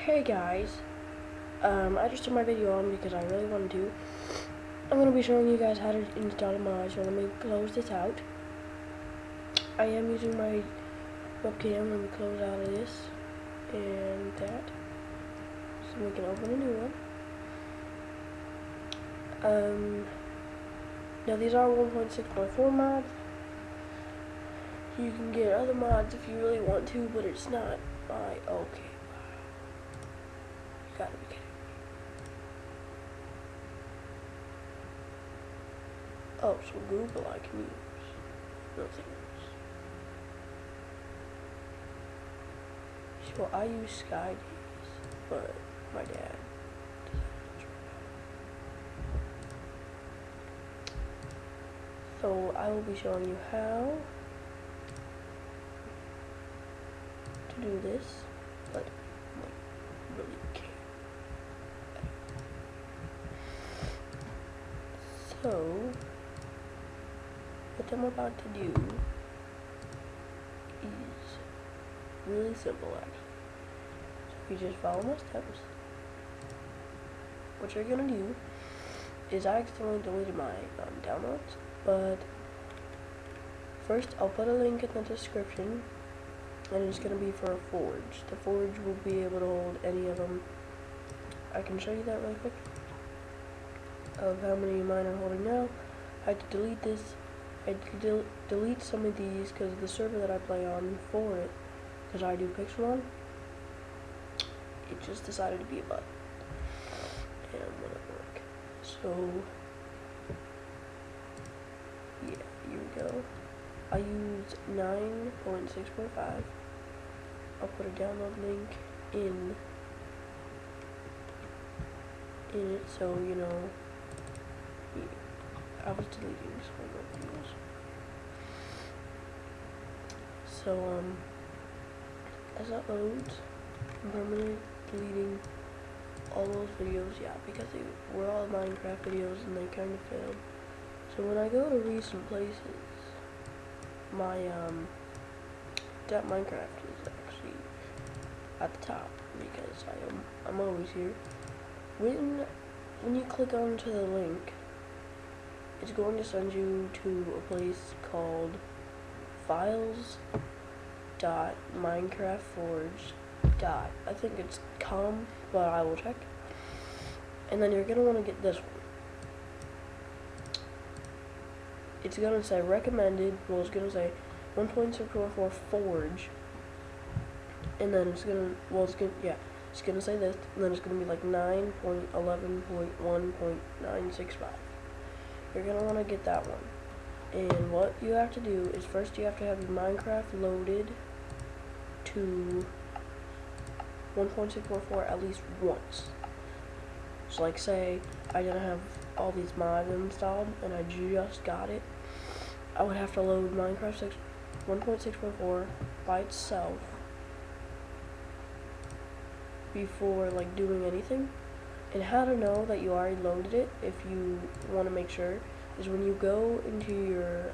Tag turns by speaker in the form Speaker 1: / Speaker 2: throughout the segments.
Speaker 1: Hey guys, I just turned my video on because I really wanted to. I'm going to be showing you guys how to install a mod, so let me close this out. I am using my webcam. Let me close out of this and that, so we can open a new one. Now these are 1.6.4 mods. You can get other mods if you really want to, but it's not by, okay, you gotta be kidding. Oh, so Google I can use. Nothing else. So I use Skydays, but my dad decided to try it out. So I will be showing you how to do this, but I really can't. So what I'm about to do is really simple actually. So if you just follow my steps, what you're gonna do is I accidentally deleted my downloads, but first I'll put a link in the description, and it's gonna be for a forge. The forge will be able to hold any of them. I can show you that really quick of how many mine are holding now. I had to delete this. I had to delete some of these because the server that I play on for it, because I do Pixelmon, it just decided to be a bug and wouldn't work. So yeah, here we go. I used 9.6.5. I'll put a download link in it, so you know. Yeah, I was deleting some of the videos. So as that loads, I'm permanently deleting all those videos. Yeah, because they were all Minecraft videos and they kind of failed. So when I go to recent places, my that Minecraft is actually at the top because I'm always here. When you click onto the link, it's going to send you to a place called files.minecraftforge. I think it's com, but I will check. And then you're gonna want to get this one. It's gonna say recommended. Well, it's gonna say 1.6.4 forge, and then it's gonna it's gonna say this, and then it's gonna be like 9.11.1.965. You're gonna want to get that one. And what you have to do is first you have to have your Minecraft loaded to 1.6.4 at least once. So like say I didn't have all these mods installed and I just got it, I would have to load Minecraft 1.6.4 by itself before like doing anything. And how to know that you already loaded it, if you want to make sure, is when you go into your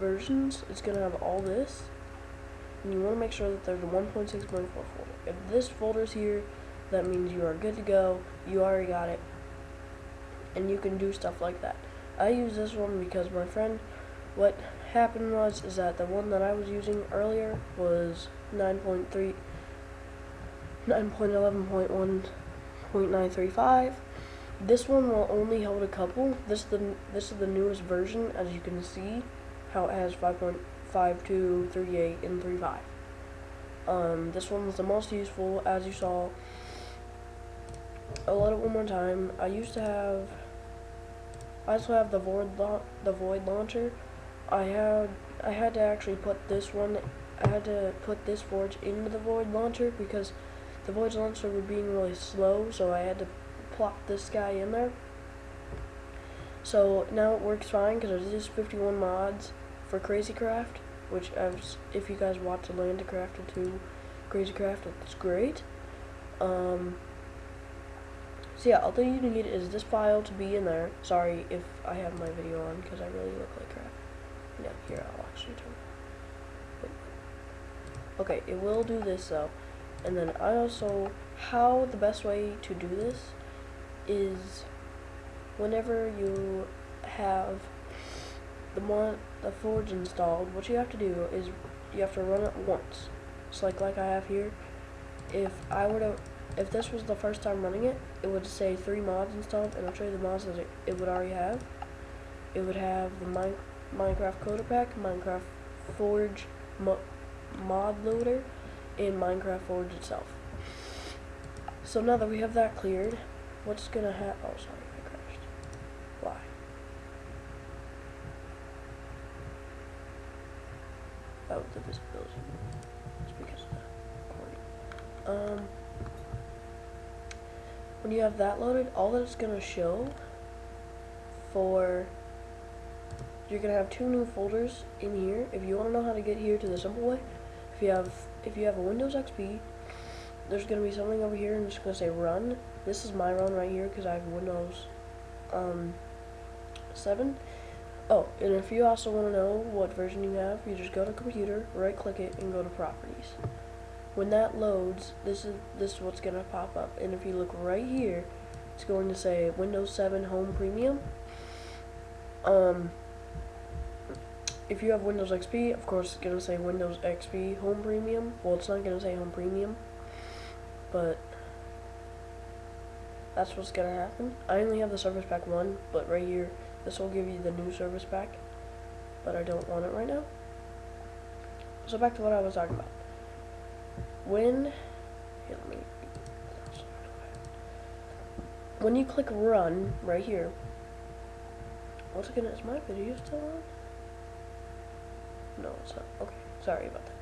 Speaker 1: versions, it's going to have all this, and you want to make sure that there's a 1.6.4 folder. If this folder's here, that means you are good to go, you already got it, and you can do stuff like that. I use this one because my friend, what happened is that the one that I was using earlier was 9.11.1.935. This one will only hold a couple. This is the newest version, as you can see, how it has 5.52, 38, and 35. This one was the most useful, as you saw. I'll load it one more time. I also have the void launcher. I had to actually put this one. I had to put this forge into the void launcher because the void launcher was being really slow, so I had to plop this guy in there. So now it works fine because there's just 51 mods for Crazycraft, which if you guys watch the Land of Crafted 2 Crazycraft, it's great. So yeah, all that you need is this file to be in there. Sorry if I have my video on because I really look like crap. Yeah, here I'll actually turn it. Okay, it will do this though. And then how the best way to do this is whenever you have the Forge installed, what you have to do is you have to run it once. So like I have here, if this was the first time running it, it would say 3 mods installed, and I'll show you the mods that it would already have. It would have the Minecraft Coder Pack, Minecraft Forge mod loader, and Minecraft Forge itself. So now that we have that cleared, what's gonna happen? Oh, sorry, I crashed. Why? Oh, the visibility. It's because of that recording. When you have that loaded, all that it's gonna show you're gonna have 2 new folders in here. If you want to know how to get here to the simple way, if you have a Windows XP, there's gonna be something over here, and it's gonna say run. This is my run right here because I have Windows 7. Oh, and if you also want to know what version you have, you just go to computer, right click it, and go to properties. When that loads, this is what's gonna pop up. And if you look right here, it's going to say Windows 7 Home Premium. If you have Windows XP, of course it's gonna say Windows XP Home Premium. Well, it's not gonna say Home Premium, but that's what's gonna happen. I only have the Service Pack 1, but right here, this will give you the new Service Pack, but I don't want it right now. So back to what I was talking about. When you click run right here, once again, is my video still on? No, it's not. Okay, sorry about that.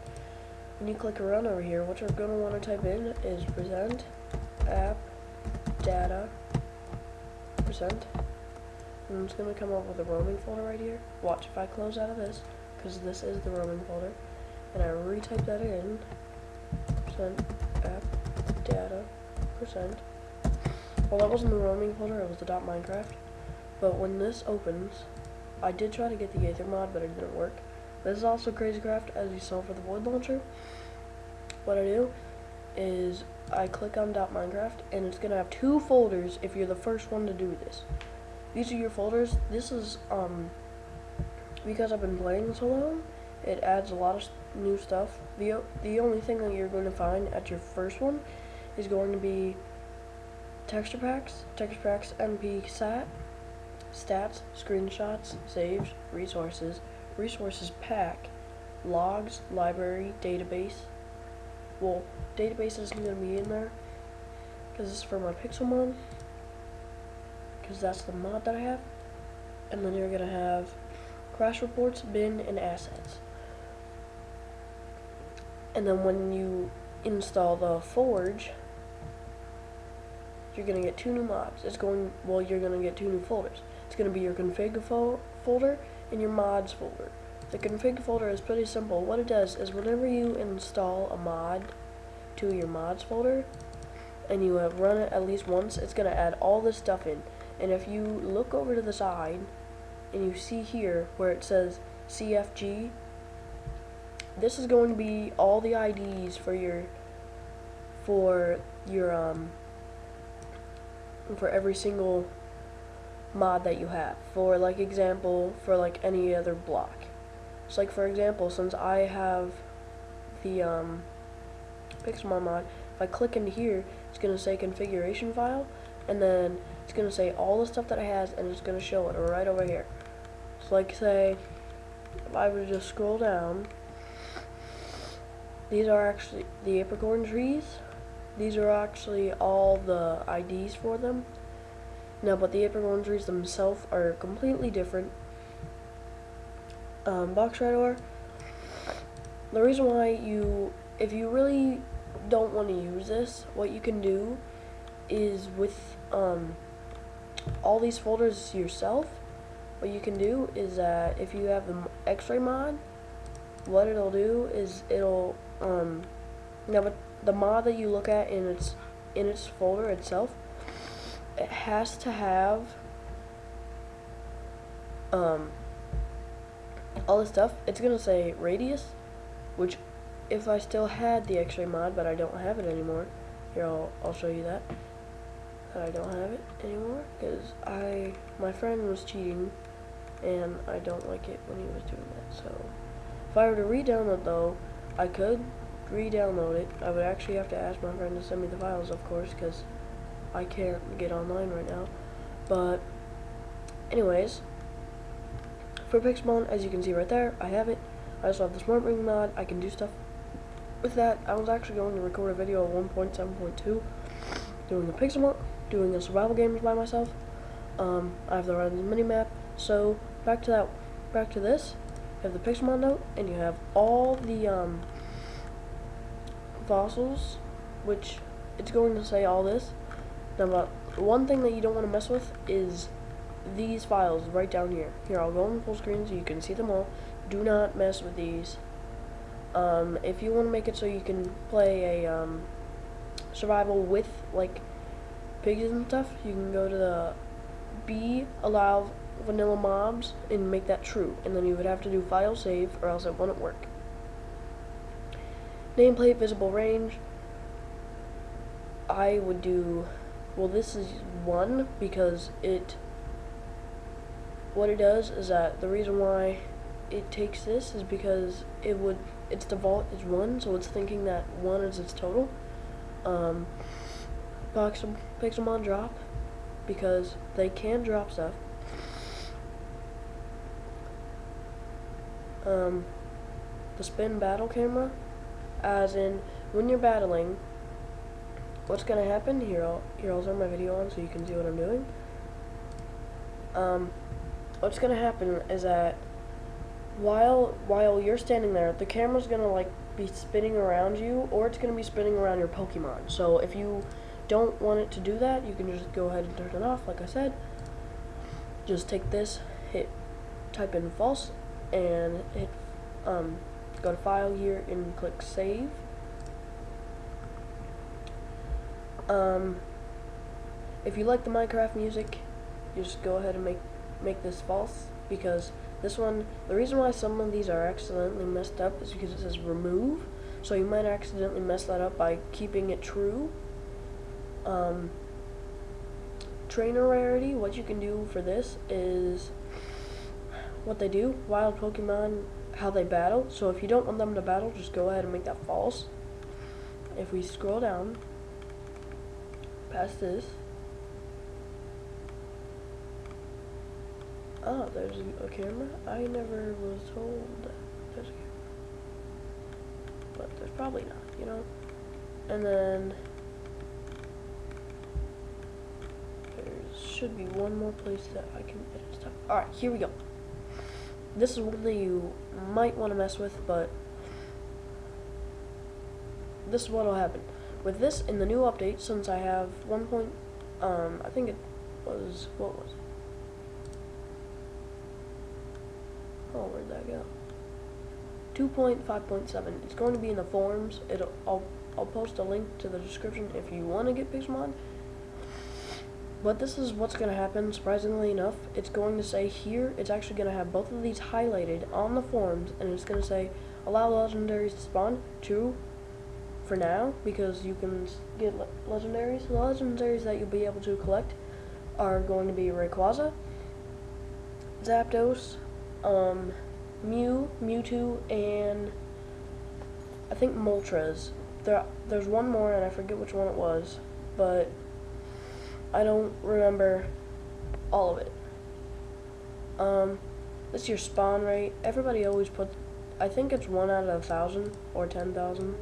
Speaker 1: When you click run over here, what you're going to want to type in is present app data present, and it's going to come up with a roaming folder right here. Watch if I close out of this, because this is the roaming folder, and I retype that in, present app data present. Well, that wasn't the roaming folder, it was the .minecraft. But when this opens, I did try to get the Aether mod, but it didn't work. This is also Crazycraft, as you saw for the Void Launcher. What I do is I click on .minecraft, and it's gonna have 2 folders if you're the first one to do this. These are your folders. This is because I've been playing so long, it adds a lot of new stuff. The only thing that you're going to find at your first one is going to be texture packs, MP stats, screenshots, saves, resources pack, logs, library, database. Well, database isn't going to be in there because this is for my Pixelmon, because that's the mod that I have. And then you're going to have crash reports, bin, and assets. And then when you install the Forge, you're going to get 2 new mobs. You're going to get 2 new folders. It's going to be your config folder and your mods folder. The config folder is pretty simple. What it does is whenever you install a mod to your mods folder and you have run it at least once, it's going to add all this stuff in. And if you look over to the side and you see here where it says CFG, this is going to be all the IDs for every single mod that you have. For like example, for like any other block. So like for example, since I have the Pixelmon mod, if I click into here, it's gonna say configuration file, and then it's gonna say all the stuff that it has, and it's gonna show it right over here. So like say, if I were to just scroll down, these are actually the apricorn trees. These are actually all the IDs for them. Now, but the apricorn trees themselves are completely different. Box Radar, the reason why if you really don't want to use this, what you can do is with all these folders yourself, what you can do is that if you have the X-ray mod, what it'll do is it'll now but the mod that you look at in its folder itself, it has to have all this stuff. It's gonna say radius, which if I still had the X-ray mod, but I don't have it anymore. Here, I'll show you that I don't have it anymore, because my friend was cheating, and I don't like it when he was doing that. So if I were to re-download though, I could re-download it. I would actually have to ask my friend to send me the files, of course, because I can't get online right now. But anyways, for Pixelmon, as you can see right there, I have it. I also have the Smart Ring mod. I can do stuff with that. I was actually going to record a video of 1.7.2 doing a Pixelmon, doing a survival games by myself. I have the random mini map. So back to this. You have the Pixelmon note, and you have all the fossils, which it's going to say all this. Now, but one thing that you don't want to mess with is these files right down here. Here, I'll go on full screen so you can see them all. Do not mess with these. If you want to make it so you can play a survival with like pigs and stuff, you can go to the allow vanilla mobs and make that true, and then you would have to do file save or else it wouldn't work. Nameplate visible range, I would do, well, this is 1 because what it does is that the reason why it takes this is because its default is 1, so it's thinking that 1 is its total. Pixelmon drop, because they can drop stuff. The spin battle camera, as in when you're battling, what's gonna happen here? I'll turn my video on so you can see what I'm doing. What's gonna happen is that while you're standing there, the camera's gonna like be spinning around you, or it's gonna be spinning around your Pokemon. So if you don't want it to do that, you can just go ahead and turn it off. Like I said, just take this, type in false, and hit go to file here and click save. If you like the Minecraft music, you just go ahead and make this false, because this one, the reason why some of these are accidentally messed up is because it says remove, so you might accidentally mess that up by keeping it true. Trainer rarity, what you can do for this is what they do, wild Pokemon, how they battle. So if you don't want them to battle, just go ahead and make that false. If we scroll down past this, oh, there's a camera. I never was told that there's a camera, but there's probably not, you know. And then there should be one more place that I can edit stuff. Alright, here we go. This is one that you might want to mess with, but this is what will happen. With this, in the new update, since I have I think it was, what was it? Oh, where'd that go? 2.5.7. It's going to be in the forums. I'll post a link to the description if you want to get Pixelmon. But this is what's going to happen, surprisingly enough. It's going to say here, it's actually going to have both of these highlighted on the forums, and it's going to say, allow legendaries to spawn, true, for now, because you can get legendaries. The legendaries that you'll be able to collect are going to be Rayquaza, Zapdos, Mew, Mewtwo, and I think Moltres. There's one more, and I forget which one it was, but I don't remember all of it. This is your spawn rate. Everybody always puts, I think it's 1 out of 1,000 or 10,000.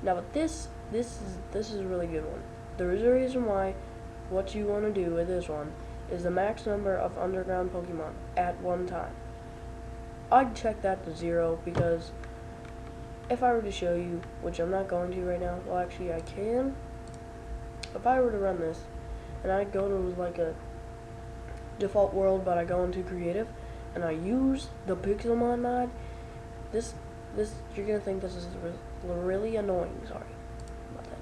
Speaker 1: Now, but this is a really good one. There is a reason why. What you want to do with this one is the max number of underground Pokemon at one time. I'd check that to 0, because if I were to show you, which I'm not going to right now, well, actually I can. If I were to run this, and I go to like a default world, but I go into creative, and I use the Pixelmon mod, this you're gonna think this is really annoying. Sorry about that.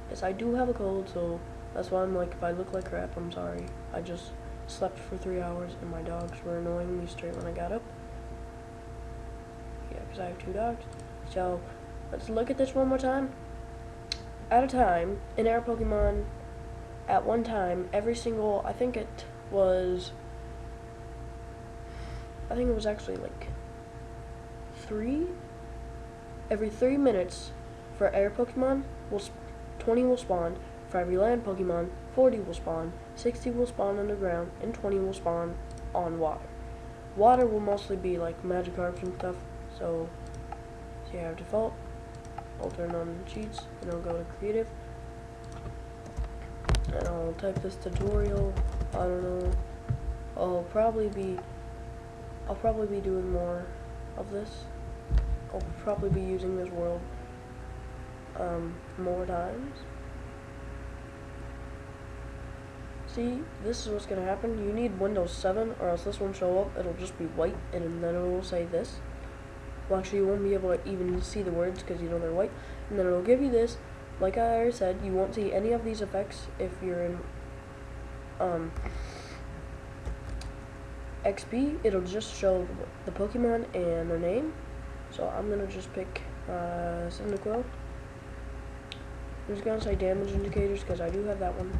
Speaker 1: Yes, I do have a cold, so that's why I'm like, if I look like crap, I'm sorry. I just slept for 3 hours, and my dogs were annoying me straight when I got up. Yeah, because I have 2 dogs. So, let's look at this one more time. At a time, in our Pokemon, at one time, every single, I think it was actually like 3, every 3 minutes for air Pokemon, 20 will spawn. For every land Pokemon, 40 will spawn, 60 will spawn underground, and 20 will spawn on water. Water will mostly be like Magikarps and stuff, so you have default. I'll turn on cheats, and I'll go to creative. And I'll type this tutorial. I don't know. I'll probably be doing more of this. I'll probably be using this world more times. See, this is what's gonna happen. You need Windows 7 or else this won't show up. It'll just be white and then it'll say this. Well, actually you won't be able to even see the words because you know they're white. And then it'll give you this. Like I already said, you won't see any of these effects if you're in XP. It'll just show the Pokemon and their name. So I'm gonna just pick Cyndaquil. I'm just gonna say damage indicators because I do have that one.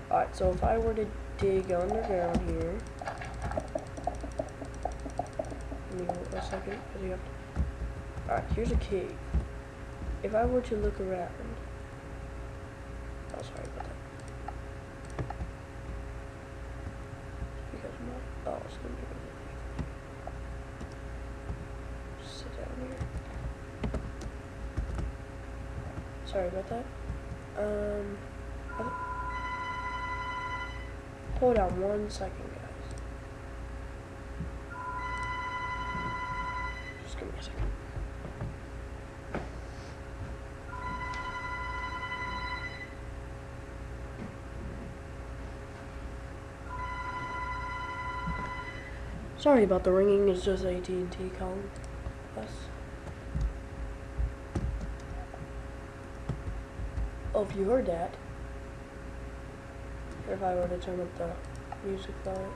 Speaker 1: Alright, so if I were to dig underground here, give me a second, because you have to. Alright, here's a cave. If I were to look around, oh, sorry about that. Because my, oh, it's gonna be really. Just sit down here. Sorry about that. Hold on 1 second, guys. Just give me a second. Sorry about the ringing, it's just AT&T calling us. Oh, if you heard that, or if I were to turn up the music volume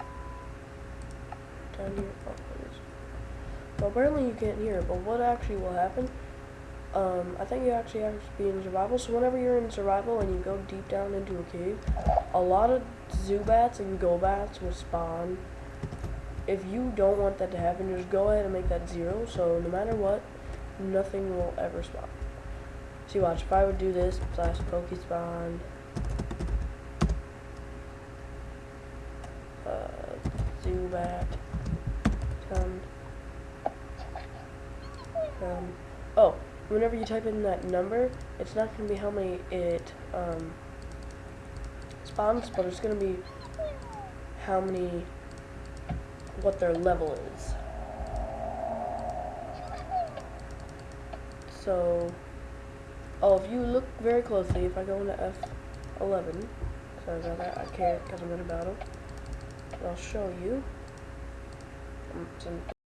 Speaker 1: down here, oh, it is. Well, apparently you can't hear it, but what actually will happen, I think you actually have to be in survival, so whenever you're in survival and you go deep down into a cave, a lot of Zubats and Golbats will spawn. If you don't want that to happen, just go ahead and make that 0, so no matter what, nothing will ever spawn. See, watch, if I would do this, / Pokespawn, Zubat, oh, whenever you type in that number, it's not going to be how many it spawns, but it's going to be how many, what their level is. So, oh, if you look very closely, if I go into F11, sorry about that, I can't because I'm in a battle. I'll show you.